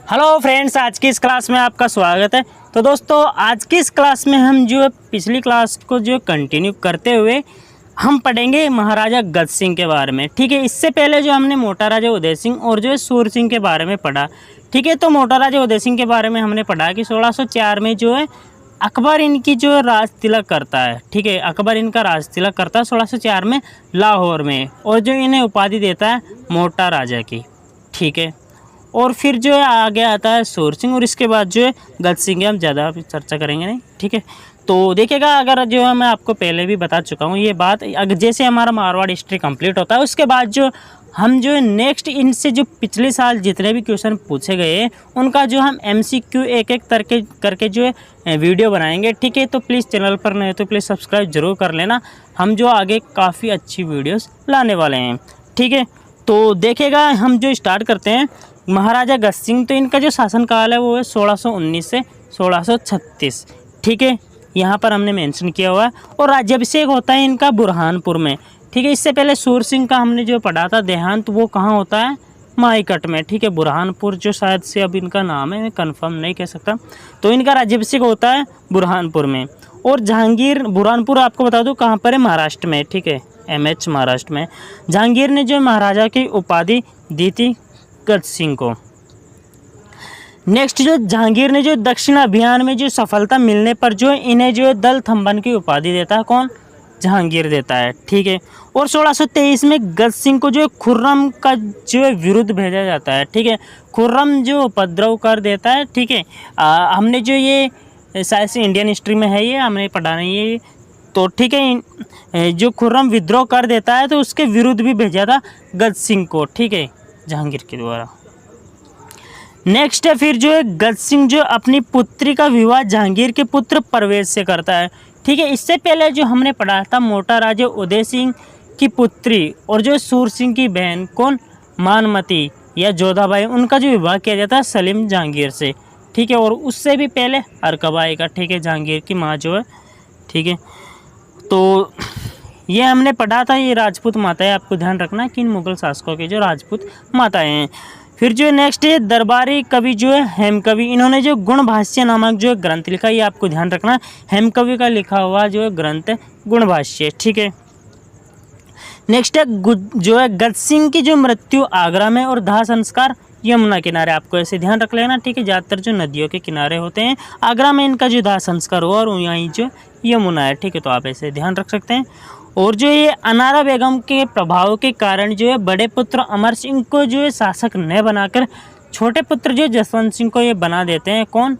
Hello friends, आज की इस क्लास में आपका स्वागत है। तो दोस्तों, आज की इस क्लास में हम जो है पिछली क्लास को जो कंटिन्यू करते हुए हम पढ़ेंगे महाराजा गज सिंह के बारे में। ठीक है, इससे पहले जो हमने मोटा राजा उदय सिंह और जो है सूर सिंह के बारे में पढ़ा। ठीक है, तो मोटा राजा उदय सिंह के बारे में हमने पढ़ा कि 1604 में जो है अकबर इनकी जो राज तिलक करता है। ठीक है, अकबर इनका राज तिलक करता है 1604 में लाहौर में, और जो इन्हें उपाधि देता है मोटा राजा की। ठीक है, और फिर जो है आगे आता है सूर सिंह, और इसके बाद जो है गज सिंह। हम ज़्यादा चर्चा करेंगे नहीं। ठीक है, तो देखिएगा, अगर जो है मैं आपको पहले भी बता चुका हूँ ये बात, अगर जैसे हमारा मारवाड़ हिस्ट्री कंप्लीट होता है उसके बाद जो हम जो है नेक्स्ट इनसे जो पिछले साल जितने भी क्वेश्चन पूछे गए उनका जो हम MCQ एक एक करके जो है वीडियो बनाएंगे। ठीक है, तो प्लीज़ चैनल पर नए तो प्लीज़ सब्सक्राइब जरूर कर लेना। हम जो आगे काफ़ी अच्छी वीडियोस लाने वाले हैं। ठीक है, तो देखिएगा, हम जो स्टार्ट करते हैं महाराजा गज सिंह। तो इनका जो शासनकाल है वो है 1619 से 1636। ठीक है, यहाँ पर हमने मेंशन किया हुआ है। और राज्याभिषेक होता है इनका बुरहानपुर में। ठीक है, इससे पहले सूर सिंह का हमने जो पढ़ा था देहांत, वो कहाँ होता है? माईकट में। ठीक है, बुरहानपुर जो शायद से अब इनका नाम है, मैं कंफर्म नहीं कह सकता। तो इनका राज्याभिषेक होता है बुरहानपुर में। और जहांगीर, बुरहानपुर आपको बता दूँ कहाँ पर है? महाराष्ट्र में। ठीक है, MH महाराष्ट्र में। जहांगीर ने जो महाराजा की उपाधि दी थी गज सिंह को। नेक्स्ट जो जहांगीर ने जो दक्षिण अभियान में जो सफलता मिलने पर जो इन्हें जो है दल थम्बन की उपाधि देता है। कौन? जहांगीर देता है। ठीक है, और 1623 में गज सिंह को जो खुर्रम का जो है विरुद्ध भेजा जाता है। ठीक है, खुर्रम जो उपद्रव कर देता है। ठीक है, हमने जो ये शायद से इंडियन हिस्ट्री में है, ये हमने पढ़ा नहीं है। तो ठीक है, जो खुर्रम विद्रोह कर देता है तो उसके विरुद्ध भी भेजा था गज सिंह को। ठीक है, जहांगीर के द्वारा। नेक्स्ट है फिर जो है गज सिंह जो अपनी पुत्री का विवाह जहांगीर के पुत्र परवेज से करता है। ठीक है, इससे पहले जो हमने पढ़ा था मोटा राजा उदय सिंह की पुत्री और जो सूर सिंह की बहन कौन? मानमती या जोधाबाई, उनका जो विवाह किया जाता है सलीम जहांगीर से। ठीक है, और उससे भी पहले अरकाबाई का। ठीक है, जहांगीर की माँ जो है। ठीक है, तो ये हमने पढ़ा था, ये राजपूत माताएं, आपको ध्यान रखना कि इन मुगल शासकों के जो राजपूत माताएं हैं। फिर जो नेक्स्ट है दरबारी कवि जो है हेमकवि, इन्होंने जो गुणभाष्य नामक जो ग्रंथ लिखा, ये आपको ध्यान रखना, हेमकवि का लिखा हुआ जो है ग्रंथ है गुणभाष्य। ठीक है, नेक्स्ट है जो है गज सिंह की जो मृत्यु आगरा में और दाह संस्कार यमुना किनारे। आपको ऐसे ध्यान रख लेना। ठीक है, ज़्यादातर जो नदियों के किनारे होते हैं, आगरा में इनका जो दाह संस्कार हुआ और यहीं जो यमुना है। ठीक है, तो आप ऐसे ध्यान रख सकते हैं। और जो ये अनारा बेगम के प्रभाव के कारण जो है बड़े पुत्र अमर सिंह को जो है शासक न बनाकर छोटे पुत्र जो जसवंत सिंह को ये बना देते हैं। कौन?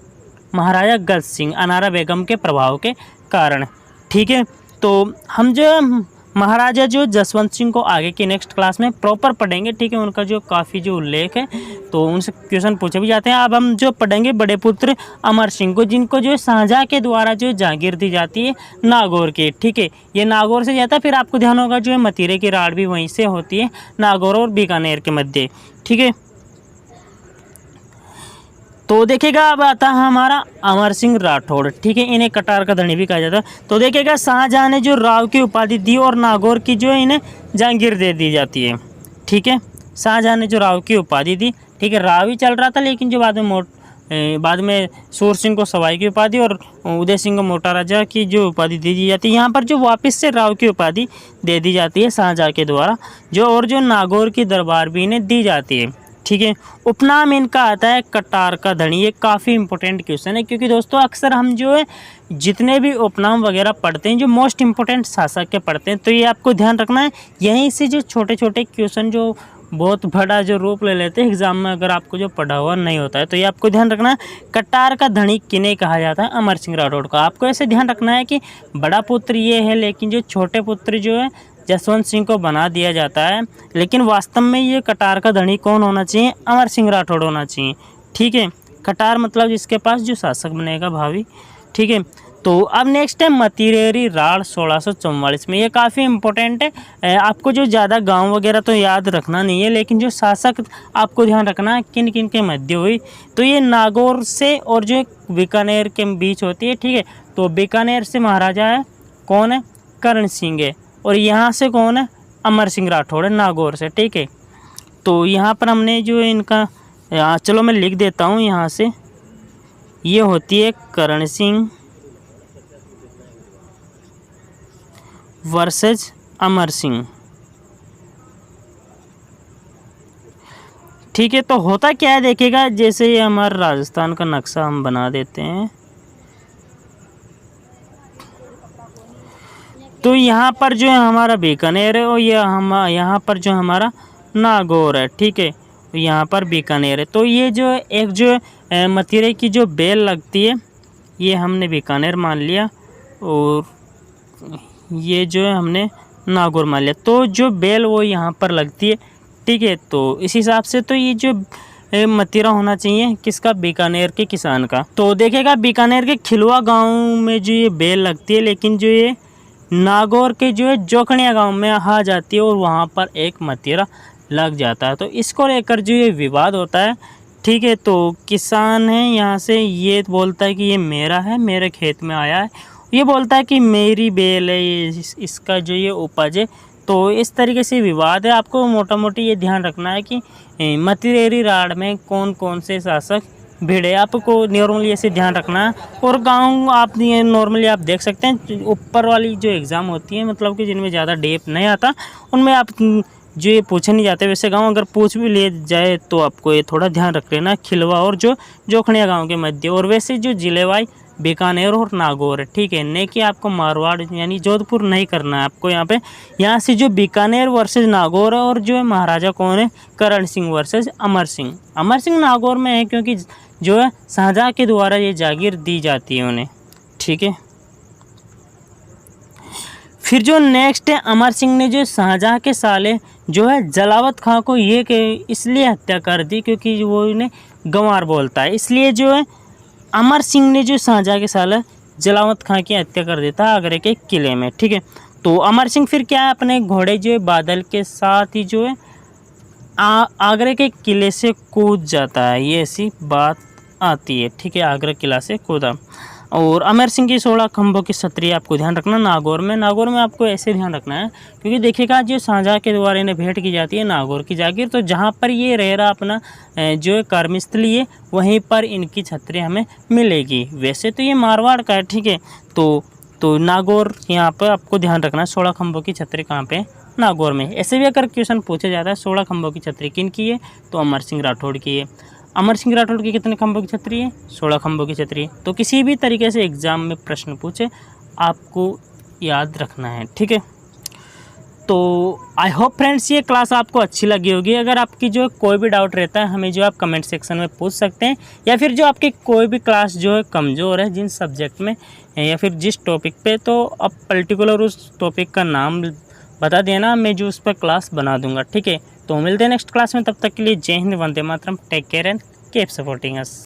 महाराजा गज सिंह, अनारा बेगम के प्रभाव के कारण। ठीक है, तो हम जो महाराजा जो जसवंत सिंह को आगे की नेक्स्ट क्लास में प्रॉपर पढ़ेंगे। ठीक है, उनका जो काफ़ी जो उल्लेख है तो उनसे क्वेश्चन पूछे भी जाते हैं। अब हम जो पढ़ेंगे बड़े पुत्र अमर सिंह को, जिनको जो शाहजहाँ के द्वारा जो जागीर दी जाती है नागौर की। ठीक है, ये नागौर से जाता है। फिर आपको ध्यान होगा जो है मतीरे की राड़ भी वहीं से होती है, नागौर और बीकानेर के मध्य। ठीक है, तो देखिएगा अब आता है हमारा अमर सिंह राठौड़। ठीक है, इन्हें कटार का धनी भी कहा जाता है। तो देखिएगा, शाहजहाँ ने जो राव की उपाधि दी और नागौर की जो है इन्हें जहांगीर दे दी जाती है। ठीक है, शाहजहाँ ने जो राव की उपाधि दी। ठीक है, राव ही चल रहा था, लेकिन जो बाद में सूर सिंह को सवाई की उपाधि और उदय सिंह को मोटा राजा की जो उपाधि दे दी जाती है, यहाँ पर जो वापस से राव की उपाधि दे दी जाती है शाहजहाँ के द्वारा जो, और जो नागौर की दरबार भी इन्हें दी जाती है। ठीक है, उपनाम इनका आता है कटार का धनी। ये काफ़ी इंपॉर्टेंट क्वेश्चन है, क्योंकि दोस्तों अक्सर हम जो है जितने भी उपनाम वगैरह पढ़ते हैं जो मोस्ट इंपॉर्टेंट शासक के पढ़ते हैं, तो ये आपको ध्यान रखना है। यहीं से जो छोटे छोटे क्वेश्चन जो बहुत बड़ा जो रूप ले लेते हैं एग्जाम में, अगर आपको जो पढ़ा हुआ नहीं होता है, तो ये आपको ध्यान रखना है। कटार का धनी किन्हें कहा जाता है? अमर सिंह राठौड़ का। आपको ऐसे ध्यान रखना है कि बड़ा पुत्र ये है, लेकिन जो छोटे पुत्र जो है जसवंत सिंह को बना दिया जाता है, लेकिन वास्तव में ये कटार का धनी कौन होना चाहिए? अमर सिंह राठौड़ होना चाहिए। ठीक है, कटार मतलब जिसके पास जो शासक बनेगा भावी। ठीक है, तो अब नेक्स्ट है मतीरेरी राड़ 1644 में। ये काफ़ी इंपॉर्टेंट है। आपको जो ज़्यादा गांव वगैरह तो याद रखना नहीं है, लेकिन जो शासक आपको ध्यान रखना है किन किन के मध्य हुई। तो ये नागौर से और जो बीकानेर के बीच होती है। ठीक है, तो बीकानेर से महाराजा है कौन है? करण सिंह है, और यहाँ से कौन है? अमर सिंह राठौड़ है, नागौर से। ठीक है, तो यहाँ पर हमने जो इनका यहाँ चलो मैं लिख देता हूँ यहाँ से। ये होती है करण सिंह वर्सेस अमर सिंह। ठीक है, तो होता क्या है देखिएगा, जैसे ये हमारा राजस्थान का नक्शा हम बना देते हैं, तो यहाँ पर जो है हमारा बीकानेर है और ये हम यहाँ पर जो हमारा नागौर है। ठीक है, तो यहाँ पर बीकानेर है। तो ये जो एक जो मथिरे की जो बेल लगती है ये हमने बीकानेर मान लिया और ये जो है हमने नागौर मान लिया। तो जो बेल वो यहाँ पर लगती है। ठीक है, तो इस हिसाब से तो ये जो मथिरा होना चाहिए किसका, बीकानेर के किसान का। तो देखेगा बीकानेर के खिलवा गांव में जो ये बेल लगती है, लेकिन जो ये नागौर के जो है जोखड़िया गांव में आ जाती है और वहाँ पर एक मथिरा लग जाता है। तो इसको लेकर जो ये विवाद होता है। ठीक है, तो किसान है यहाँ से ये बोलता है कि ये मेरा है, मेरे खेत में आया है, ये बोलता है कि मेरी बेल है, ये इसका जो ये उपज है। तो इस तरीके से विवाद है। आपको मोटा मोटी ये ध्यान रखना है कि मथिरेरी राड़ में कौन कौन से शासक भिड़े, आपको नॉर्मली ऐसे ध्यान रखना है। और गांव आप ये नॉर्मली आप देख सकते हैं, ऊपर वाली जो एग्ज़ाम होती है मतलब कि जिनमें ज़्यादा डेप नहीं आता उनमें आप जो ये पूछे नहीं जाते। वैसे गांव अगर पूछ भी ले जाए तो आपको ये थोड़ा ध्यान रख लेना, खिलवा और जो जोखड़िया गाँव के मध्य। और वैसे जो जिलेवाई बीकानेर और नागौर है। ठीक है, नहीं कि आपको मारवाड़ यानी जोधपुर नहीं करना है आपको यहाँ पे। यहाँ से जो बीकानेर वर्सेस नागौर है और जो है महाराजा कौन है, करण सिंह वर्सेस अमर सिंह। अमर सिंह नागौर में है क्योंकि जो है शाहजहाँ के द्वारा ये जागीर दी जाती है उन्हें। ठीक है, फिर जो नेक्स्ट है, अमर सिंह ने जो शाहजहाँ के साले जो है जलावत खां को ये इसलिए हत्या कर दी क्योंकि वो इन्हें गंवार बोलता है, इसलिए जो है अमर सिंह ने जो शाहजहाँ के साले जलावत खां की हत्या कर देता है आगरे के किले में। ठीक है, तो अमर सिंह फिर क्या है, अपने घोड़े जो है बादल के साथ ही जो है आगरे के किले से कूद जाता है, ये ऐसी बात आती है। ठीक है, आगरा किला से कूदा। और अमर सिंह की 16 खंभों की छतरी आपको ध्यान रखना नागौर में आपको ऐसे ध्यान रखना है क्योंकि देखिएगा जो शाहजहाँ के द्वारा इन्हें भेंट की जाती है नागौर की जागीर, तो जहाँ पर ये रह रहा अपना जो कर्मस्थली है वहीं पर इनकी छतरी हमें मिलेगी। वैसे तो ये मारवाड़ का है। ठीक है, तो नागौर यहाँ पर आपको ध्यान रखना, 16 खंभों की छतरी कहाँ पे, नागौर में। ऐसे भी अगर क्वेश्चन पूछा जाता है 16 खंभों की छतरी किन की है, तो अमर सिंह राठौड़ की है। अमर सिंह राठौड़ की कितने खंभों की छतरी है, 16 खंभों की छतरी है। तो किसी भी तरीके से एग्ज़ाम में प्रश्न पूछे आपको याद रखना है। ठीक है, तो आई होप फ्रेंड्स ये क्लास आपको अच्छी लगी होगी। अगर आपकी जो कोई भी डाउट रहता है हमें जो आप कमेंट सेक्शन में पूछ सकते हैं, या फिर जो आपकी कोई भी क्लास जो है कमज़ोर है जिन सब्जेक्ट में या फिर जिस टॉपिक पे, तो अब पर्टिकुलर उस टॉपिक का नाम बता देना, मैं जो उस पर क्लास बना दूंगा। ठीक है, तो मिलते हैं नेक्स्ट क्लास में, तब तक के लिए Jai Hind, Vande Mataram, take care and keep supporting us.